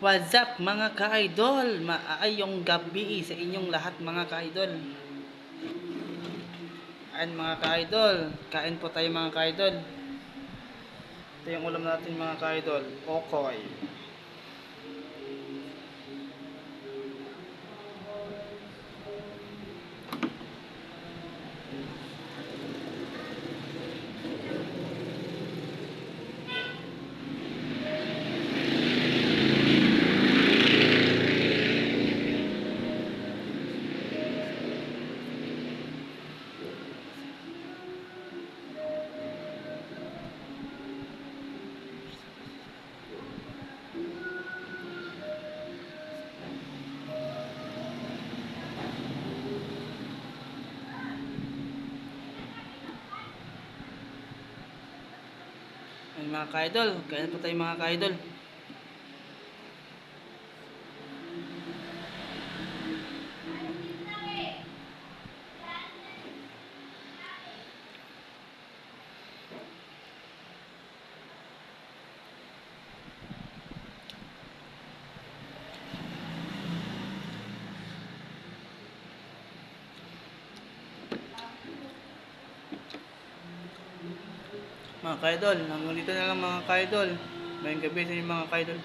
What's up mga ka-idol? Maayong gabi sa inyong lahat mga ka-idol. Ayan mga ka-idol, kain po tayo mga ka-idol. Ito yung ulam natin mga ka-idol, okoy. Ayan mga ka-idol, kain po tayo mga ka-idol. Mga ka-idol, hanggang dito na lang mga ka-idol. Mayang gabi sa inyo mga ka-idol.